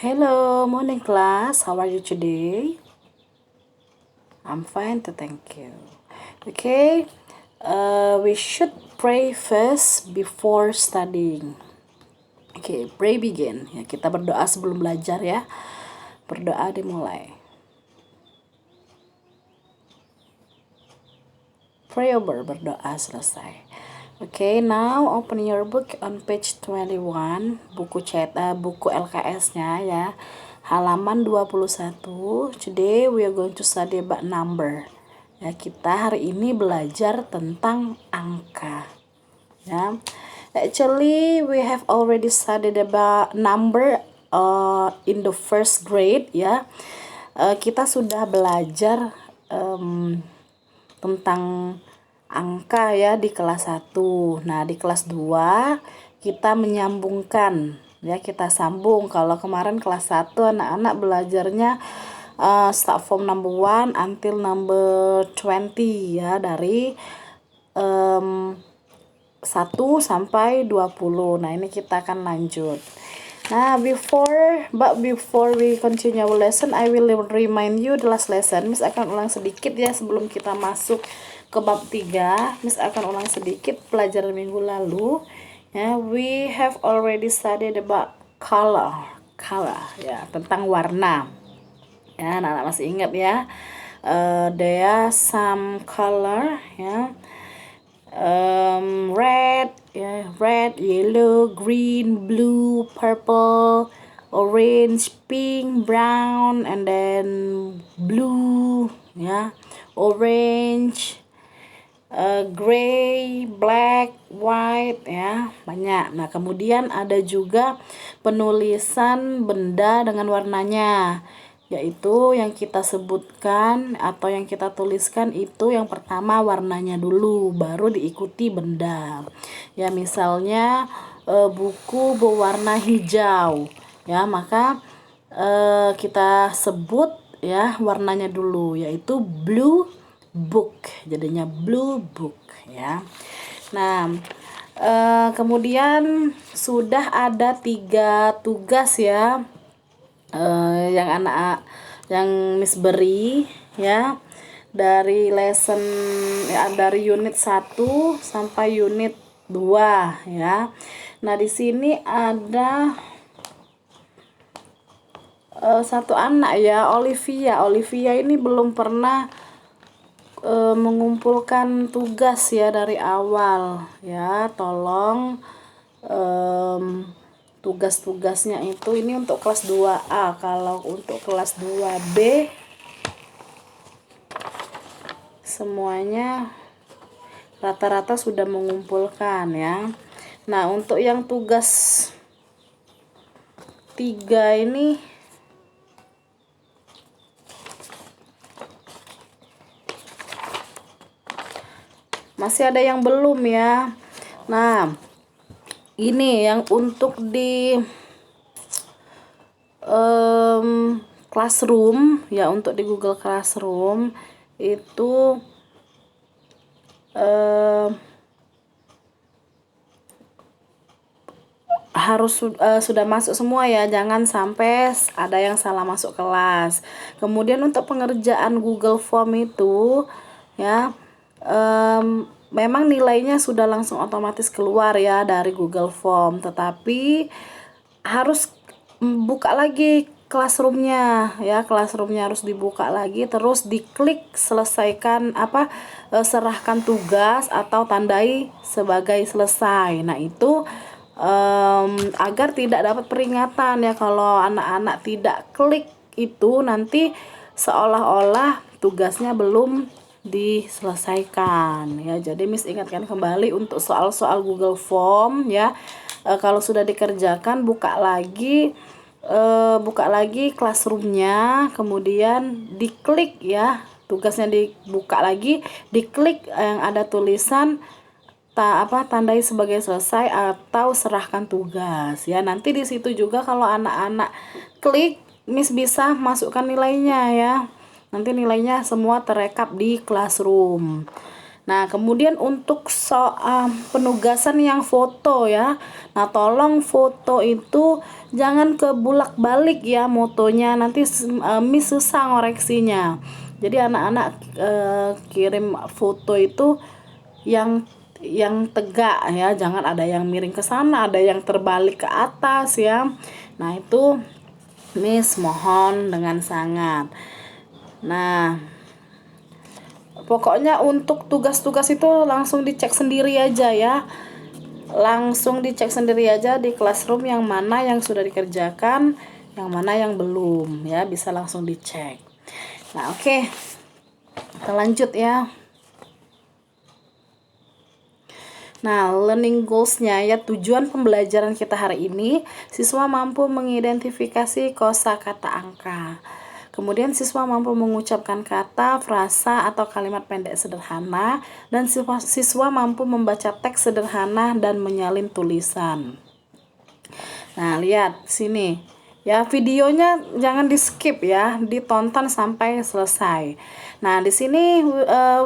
Hello, morning class. How are you today? I'm fine, thank you. Okay, we should pray first before studying. Okay, pray begin. Ya, kita berdoa sebelum belajar ya. Berdoa dimulai. Pray over, berdoa selesai. Okay, now open your book on page 21, buku LKS-nya ya. Halaman 21. Today we are going to study about number. Ya, kita hari ini belajar tentang angka. Ya. Actually, we have already studied about number in the first grade ya. Kita sudah belajar tentang angka ya di kelas 1. Nah, di kelas 2 kita menyambungkan ya, kita sambung. Kalau kemarin kelas 1 anak-anak belajarnya start from number 1 until number 20 ya, dari 1 sampai 20. Nah, ini kita akan lanjut. Nah, before we continue our lesson, I will remind you the last lesson. Miss akan ulang sedikit ya sebelum kita masuk ke bab 3. Miss akan ulang sedikit pelajaran minggu lalu. Ya, we have already studied about color ya, tentang warna. Ya, anak-anak masih ingat ya. There are some color ya. Red, yellow, green, blue, purple, orange, pink, brown, and then blue ya, orange, gray, black, white ya, banyak. Nah, kemudian ada juga penulisan benda dengan warnanya, yaitu yang kita sebutkan atau yang kita tuliskan itu yang pertama warnanya dulu, baru diikuti benda. Ya, misalnya buku berwarna hijau ya, maka kita sebut ya warnanya dulu, yaitu blue book, jadinya blue book ya. Nah, kemudian sudah ada 3 tugas ya, yang Miss beri ya, dari lesson ya, dari unit 1 sampai unit 2 ya. Nah, di sini ada satu anak ya, Olivia ini belum pernah mengumpulkan tugas ya dari awal ya. Tolong tugas-tugasnya itu ini untuk kelas 2A. Kalau untuk kelas 2B semuanya rata-rata sudah mengumpulkan ya. Nah, untuk yang tugas 3 ini masih ada yang belum ya. Nah, ini yang untuk di Classroom ya, untuk di Google Classroom itu harus sudah masuk semua ya, jangan sampai ada yang salah masuk kelas. Kemudian untuk pengerjaan Google Form itu ya, memang nilainya sudah langsung otomatis keluar ya dari Google Form, tetapi harus buka lagi Classroom-nya ya, Classroom-nya harus dibuka lagi, terus diklik selesaikan serahkan tugas atau tandai sebagai selesai. Nah, itu agar tidak dapat peringatan ya, kalau anak-anak tidak klik itu nanti seolah-olah tugasnya belum diselesaikan ya. Jadi Miss ingatkan kembali untuk soal-soal Google Form ya, kalau sudah dikerjakan buka lagi Classroom-nya, kemudian diklik ya, tugasnya dibuka lagi, diklik yang ada tulisan tandai sebagai selesai atau serahkan tugas ya. Nanti di situ juga kalau anak-anak klik, Miss bisa masukkan nilainya ya. Nanti nilainya semua terekap di Classroom. Nah, kemudian untuk soal penugasan yang foto ya. Nah, tolong foto itu jangan kebulak-balik ya motonya, nanti Miss susah ngoreksinya. Jadi anak-anak kirim foto itu yang tegak ya, jangan ada yang miring ke sana, ada yang terbalik ke atas ya. Nah, itu Miss mohon dengan sangat. Nah, pokoknya untuk tugas-tugas itu langsung dicek sendiri aja ya. Langsung dicek sendiri aja di classroom yang mana yang sudah dikerjakan, yang mana yang belum ya, bisa langsung dicek. Nah, oke. Kita lanjut ya. Nah, learning goals-nya ya, tujuan pembelajaran kita hari ini, siswa mampu mengidentifikasi kosakata angka. Kemudian siswa mampu mengucapkan kata, frasa, atau kalimat pendek sederhana, dan siswa mampu membaca teks sederhana dan menyalin tulisan. Nah, lihat sini. Ya, videonya jangan di skip ya, ditonton sampai selesai. Nah, di sini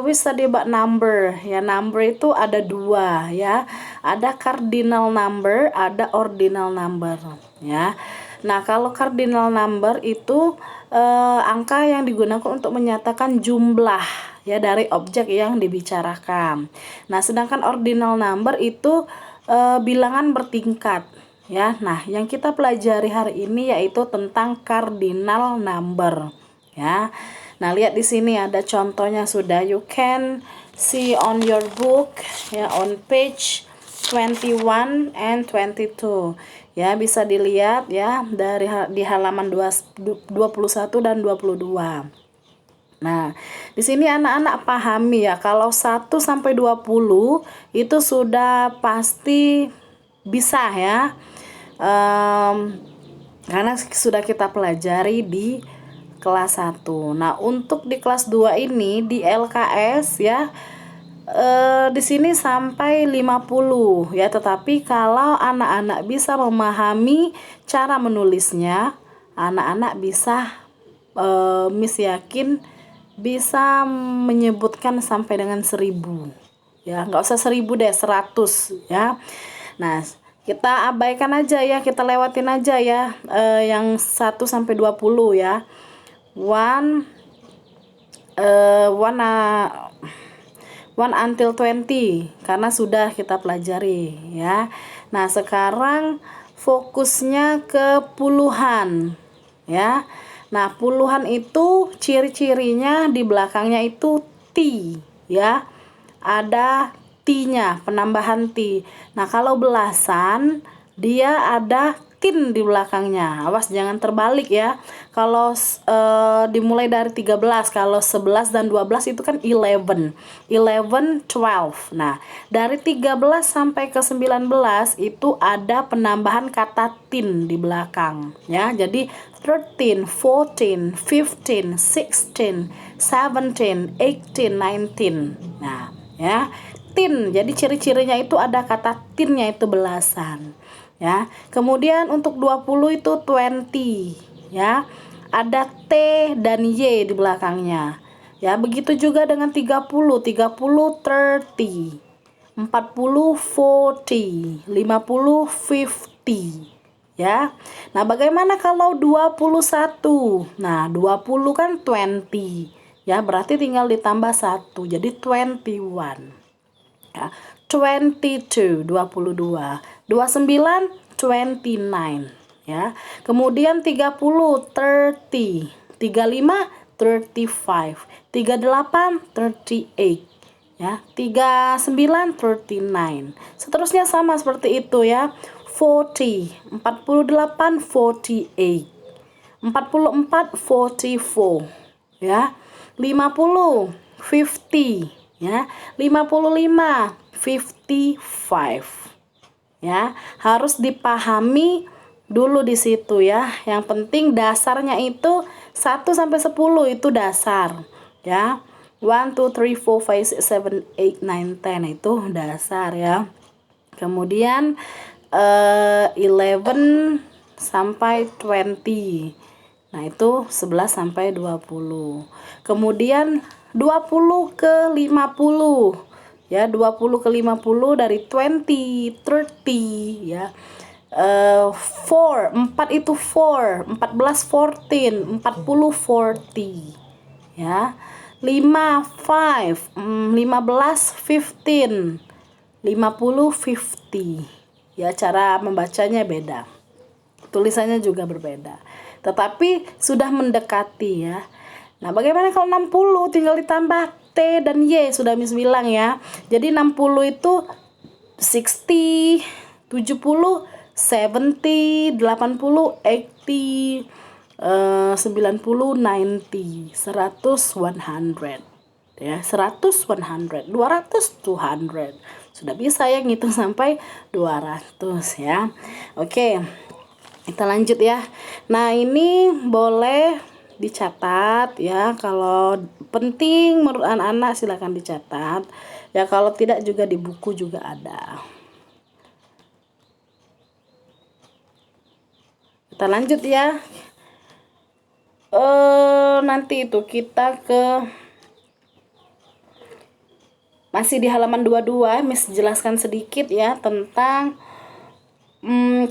we study about number. Ya, number itu ada dua ya. Ada cardinal number, ada ordinal number ya. Nah, kalau cardinal number itu angka yang digunakan untuk menyatakan jumlah ya dari objek yang dibicarakan. Nah, sedangkan ordinal number itu bilangan bertingkat. Ya, nah yang kita pelajari hari ini yaitu tentang cardinal number. Ya, nah lihat di sini ada contohnya sudah. You can see on your book ya, on page 21 and 22. Ya, bisa dilihat ya dari di halaman 21 dan 22. Nah, di sini anak-anak pahami ya, kalau 1 sampai 20 itu sudah pasti bisa ya. Karena sudah kita pelajari di kelas 1. Nah, untuk di kelas 2 ini di LKS ya, di sini sampai 50 ya, tetapi kalau anak-anak bisa memahami cara menulisnya, anak-anak bisa Miss yakin bisa menyebutkan sampai dengan 1000 ya, nggak usah 1000 deh, 100 ya. Nah, kita abaikan aja ya, kita lewatin aja ya yang 1 sampai 20 ya. One until 20 karena sudah kita pelajari ya. Nah, sekarang fokusnya ke puluhan ya. Nah, puluhan itu ciri-cirinya di belakangnya itu T ya. Ada T-nya, penambahan T. Nah, kalau belasan dia ada tin di belakangnya. Awas jangan terbalik ya. Kalau dimulai dari 13, kalau 11 dan 12 itu kan 11. 11, 12. Nah, dari 13 sampai ke 19 itu ada penambahan kata tin di belakang ya. Jadi 13, 14, 15, 16, 17, 18, 19. Nah, ya. Tin. Jadi ciri-cirinya itu ada kata tinnya itu belasan. Ya. Kemudian untuk 20 itu 20 ya. Ada T dan Y di belakangnya. Ya, begitu juga dengan 30. 30 30. 40 40, 50 50. Ya. Nah, bagaimana kalau 21? Nah, 20 kan 20. Ya, berarti tinggal ditambah 1. Jadi 21. Ya, 22, 22. 29, 29 ya. Kemudian 30, 30. 35, 35. 38, 38 ya. 39, 39. Seterusnya sama seperti itu ya. 40, 48, 48. 44, 44 ya. 50, 50 ya. 55, 55 ya. Harus dipahami dulu di situ ya. Yang penting dasarnya itu 1 sampai 10 itu dasar ya. 1 2 3 4 5 6 7 8 9 10 itu dasar ya. Kemudian 11 sampai 20. Nah, itu 11 sampai 20. Kemudian 20 ke 50. Ya, 20 ke 50 dari 20, 30 ya. 4 itu 4, 14 14, 40 40 ya. 5 5, 15 15, 50 50 ya. Cara membacanya beda, tulisannya juga berbeda, tetapi sudah mendekati ya. Nah, bagaimana kalau 60? Tinggal ditambah T dan Y, sudah Miss bilang ya. Jadi 60 itu 60, 70, 70, 80, 80, 90, 90, 100, 100 ya. 100, 100, 200, 200. Sudah bisa ya ngitung sampai 200 ya. Oke, kita lanjut ya. Nah, ini boleh dicatat ya, kalau penting menurut anak-anak silakan dicatat ya, kalau tidak juga di buku juga ada. Kita lanjut ya. Nanti itu kita ke masih di halaman 22, Miss jelaskan sedikit ya tentang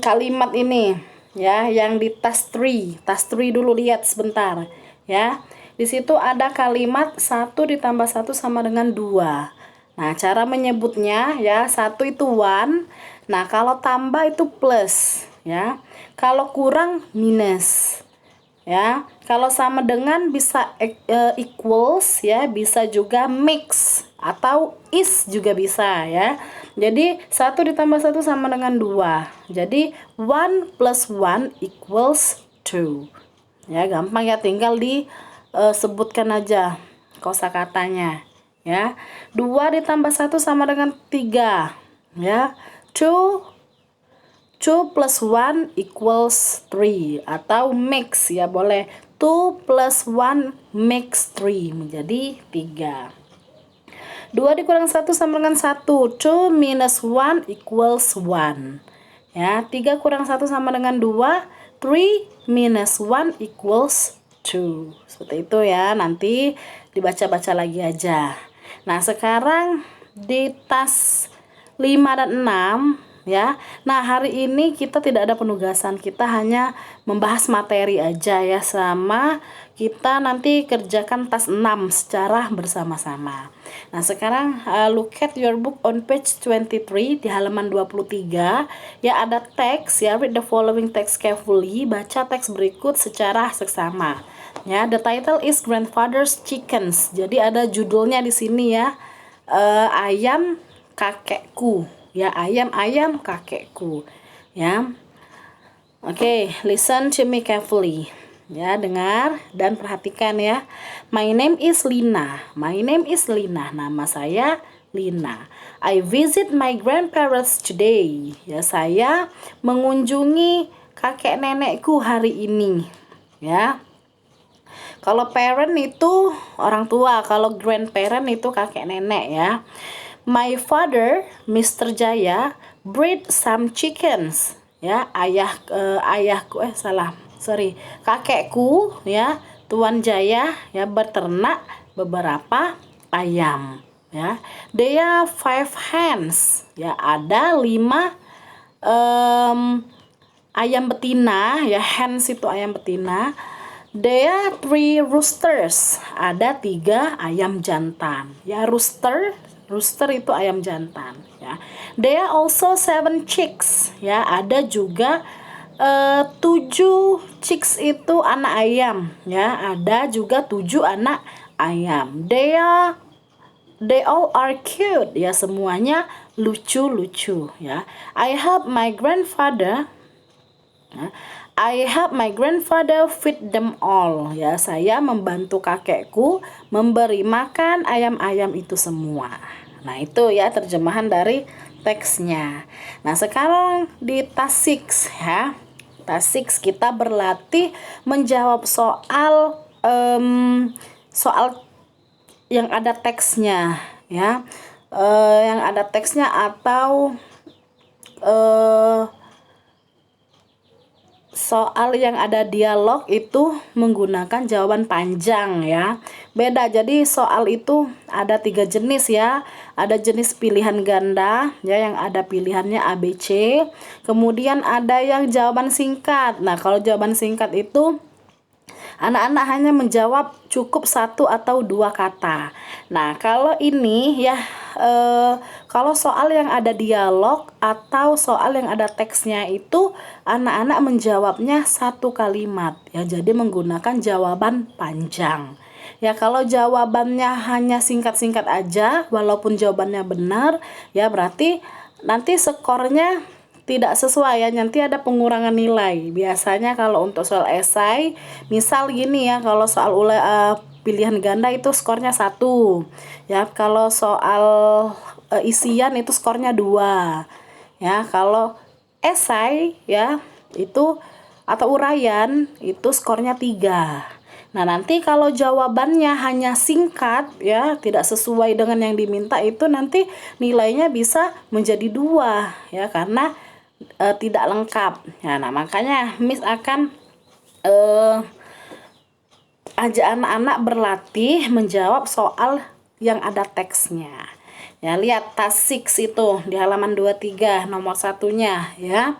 kalimat ini ya, yang di task 3. Task 3 dulu, lihat sebentar ya. Di situ ada kalimat 1 ditambah 1 sama dengan 2. Nah, cara menyebutnya ya, 1 itu 1. Nah, kalau tambah itu plus ya. Kalau kurang minus ya. Kalau sama dengan bisa equals ya, bisa juga mix atau is juga bisa ya. Jadi 1 ditambah 1 sama dengan 2. Jadi 1 plus 1 equals 2 ya. Gampang ya, tinggal disebutkan aja kosakatanya ya. 2 ditambah 1 sama dengan 3 ya. 2 plus 1 equals 3 atau mix ya, boleh 2 plus 1 mix 3 menjadi 3. 2 dikurang 1 sama dengan 1. 2 minus 1 equals 1 ya. 3 kurang 1 sama dengan 2. 3 minus 1 equals 2. Seperti itu ya, nanti dibaca-baca lagi aja. Nah, sekarang di tas 5 dan 6 ya. Nah, hari ini kita tidak ada penugasan, kita hanya membahas materi aja ya, sama kita nanti kerjakan tas 6 secara bersama-sama. Nah, sekarang look at your book on page 23 di halaman 23 ya, ada teks ya. Read the following text carefully, baca teks berikut secara seksama ya. The title is Grandfather's Chickens. Jadi ada judulnya di sini ya, ayam kakekku ya, ayam-ayam kakekku ya. Oke, listen to me carefully ya, dengar dan perhatikan ya. My name is Lina. My name is Lina. Nama saya Lina. I visit my grandparents today ya, saya mengunjungi kakek nenekku hari ini ya. Kalau parent itu orang tua, kalau grandparent itu kakek nenek ya. My father, Mr. Jaya, breed some chickens ya. Kakekku ya, Tuan Jaya ya, beternak beberapa ayam ya. There are 5 hens ya, ada 5 ayam betina ya. Hens itu ayam betina. There are 3 roosters, ada 3 ayam jantan ya. Rooster itu ayam jantan ya. There are also 7 chicks ya, ada juga 7 chicks itu anak ayam ya, ada juga 7 anak ayam. They all are cute ya, semuanya lucu-lucu ya. I help my grandfather feed them all ya. Saya membantu kakekku memberi makan ayam-ayam itu semua. Nah, itu ya terjemahan dari teksnya. Nah, sekarang di task 6 ya. Task 6 kita berlatih menjawab soal yang ada teksnya ya. Yang ada teksnya atau soal yang ada dialog itu menggunakan jawaban panjang ya. Beda, jadi soal itu ada 3 jenis ya. Ada jenis pilihan ganda ya, yang ada pilihannya A, B, C. Kemudian ada yang jawaban singkat. Nah, kalau jawaban singkat itu anak-anak hanya menjawab cukup 1 atau 2 kata. Nah, kalau ini ya, kalau soal yang ada dialog atau soal yang ada teksnya itu anak-anak menjawabnya 1 kalimat ya, jadi menggunakan jawaban panjang. Ya, kalau jawabannya hanya singkat-singkat aja walaupun jawabannya benar ya, berarti nanti skornya tidak sesuai ya, nanti ada pengurangan nilai. Biasanya kalau untuk soal esai, misal gini ya, kalau soal pilihan ganda itu skornya 1 ya, kalau soal isian itu skornya 2 ya, kalau esai ya itu atau uraian itu skornya 3. Nah, nanti kalau jawabannya hanya singkat ya, tidak sesuai dengan yang diminta, itu nanti nilainya bisa menjadi 2 ya, karena tidak lengkap ya. Nah, makanya Miss akan ajak anak-anak berlatih menjawab soal yang ada teksnya ya. Lihat task 6 itu di halaman 23 nomor satunya ya.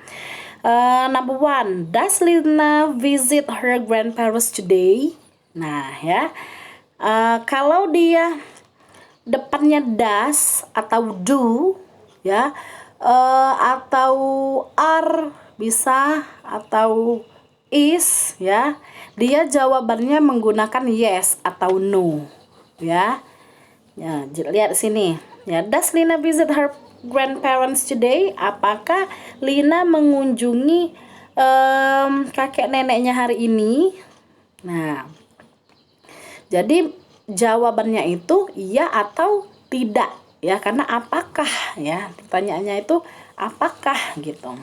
Number 1, does Lina visit her grandparents today? Nah ya, kalau dia depannya does atau do ya, atau are bisa, atau is ya, dia jawabannya menggunakan yes atau no ya. Ya, lihat sini ya, does Lina visit her grandparents today? Apakah Lina mengunjungi kakek neneknya hari ini? Nah, jadi jawabannya itu iya atau tidak ya, karena apakah ya, pertanyaannya itu apakah gitu.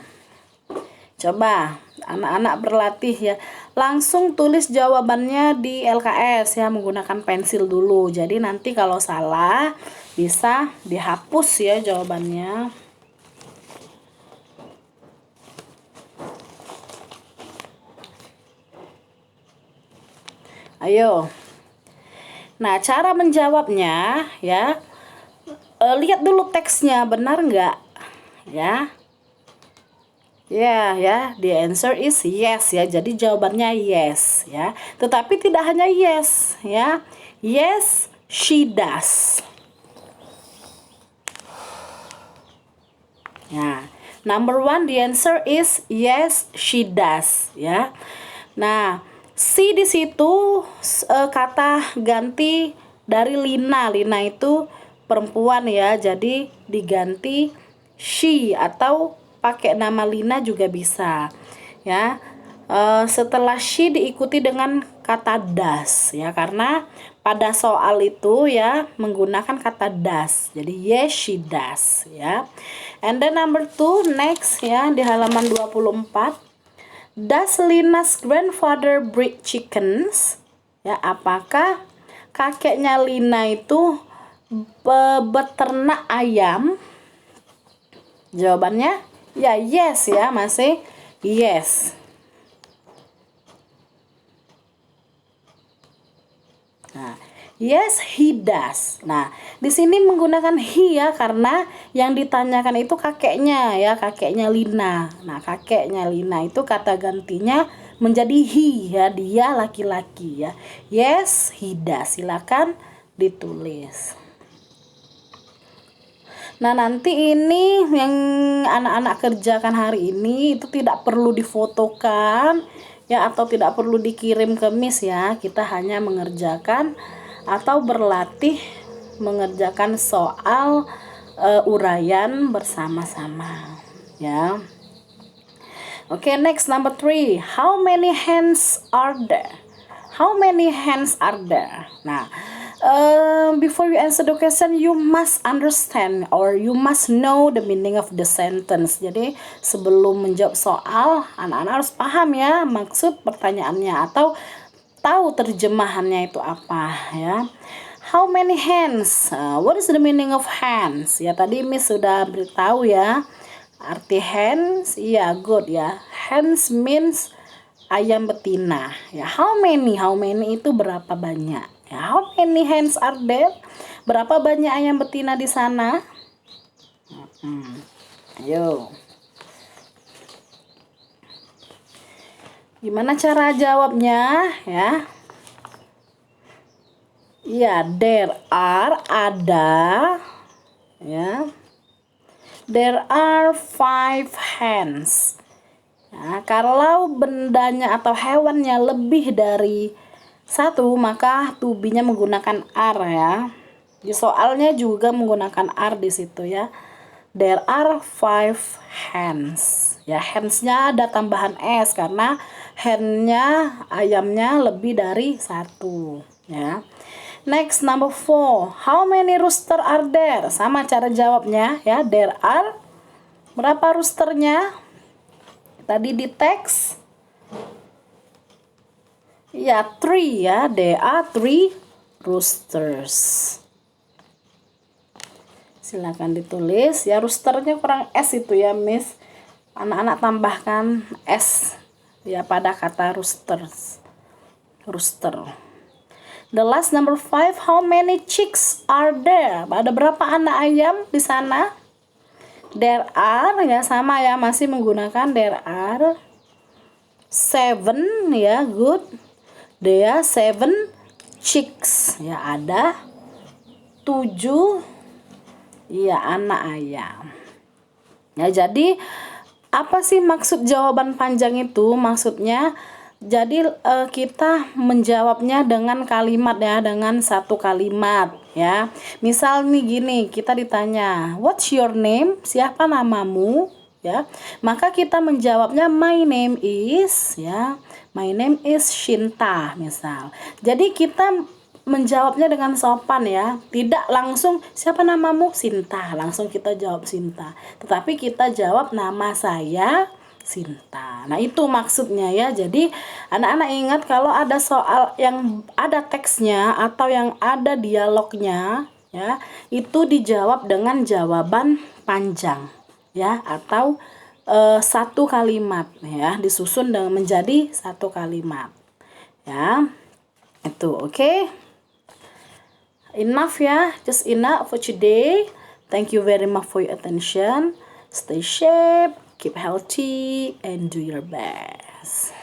Coba anak-anak berlatih ya, langsung tulis jawabannya di LKS ya, menggunakan pensil dulu. Jadi nanti kalau salah bisa dihapus ya jawabannya. Ayo. Nah, cara menjawabnya ya, lihat dulu teksnya benar nggak ya. Ya, the answer is yes ya. Jadi jawabannya yes ya. Tetapi tidak hanya yes ya. Yes, she does. Nah, number 1 the answer is yes, she does ya. Nah, si di situ kata ganti dari Lina. Lina itu perempuan ya, jadi diganti she atau pakai nama Lina juga bisa ya. Setelah she diikuti dengan kata does ya, karena pada soal itu ya menggunakan kata does. Jadi yes, she does ya. And then number 2 next ya, di halaman 24. Does Lina's grandfather breed chickens? Ya, apakah kakeknya Lina itu beternak ayam? Jawabannya ya yes ya, masih yes. Nah, yes, he does. Nah, di sini menggunakan he ya, karena yang ditanyakan itu kakeknya ya, kakeknya Lina. Nah, kakeknya Lina itu kata gantinya menjadi he ya, dia laki-laki ya. Yes, he does. Silakan ditulis. Nah, nanti ini yang anak-anak kerjakan hari ini itu tidak perlu difotokan ya, atau tidak perlu dikirim ke Miss ya. Kita hanya mengerjakan atau berlatih mengerjakan soal uraian bersama-sama ya. Oke, next number 3. How many hands are there? How many hands are there? Nah, before you answer the question, you must understand or you must know the meaning of the sentence. Jadi sebelum menjawab soal, anak-anak harus paham ya maksud pertanyaannya atau tahu terjemahannya itu apa ya. How many hands? What is the meaning of hands? Ya, tadi Miss sudah beritahu ya. Arti hands, iya good ya. Hands means ayam betina ya. How many itu berapa banyak ya. How many hens are there? Berapa banyak ayam betina di sana? Ayo, gimana cara jawabnya ya? Ya, there are, ada ya. There are 5 hens. Nah, kalau bendanya atau hewannya lebih dari satu, maka to be-nya menggunakan are ya. Di soalnya juga menggunakan are di situ ya. There are 5 hens. Ya, hens-nya ada tambahan s karena hen-nya ayamnya lebih dari satu ya. Next, number 4. How many rooster are there? Sama cara jawabnya ya. There are. Berapa roosternya? Tadi di teks. Ya, 3 ya. There are 3 roosters. Silakan ditulis. Ya, roosternya kurang S itu ya, Miss. Anak-anak tambahkan S ya pada kata roosters. Rooster. The last number 5, how many chicks are there? Ada berapa anak ayam di sana? There are ya, sama ya, masih menggunakan there are 7 ya, good. There are 7 chicks ya, ada 7 ya anak ayam. Ya, jadi apa sih maksud jawaban panjang itu? Maksudnya jadi kita menjawabnya dengan kalimat ya, dengan satu kalimat ya. Misal nih gini, kita ditanya, what's your name? Siapa namamu? Ya. Maka kita menjawabnya my name is ya. My name is Shinta misal. Jadi kita menjawabnya dengan sopan ya, tidak langsung siapa namamu? Sinta, langsung kita jawab Sinta, tetapi kita jawab nama saya Sinta. Nah, itu maksudnya ya. Jadi anak-anak ingat kalau ada soal yang ada teksnya atau yang ada dialognya ya, itu dijawab dengan jawaban panjang ya, atau satu kalimat ya, disusun dengan menjadi satu kalimat ya. Itu oke. Enough ya, just enough for today. Thank you very much for your attention. Stay safe, keep healthy, and do your best.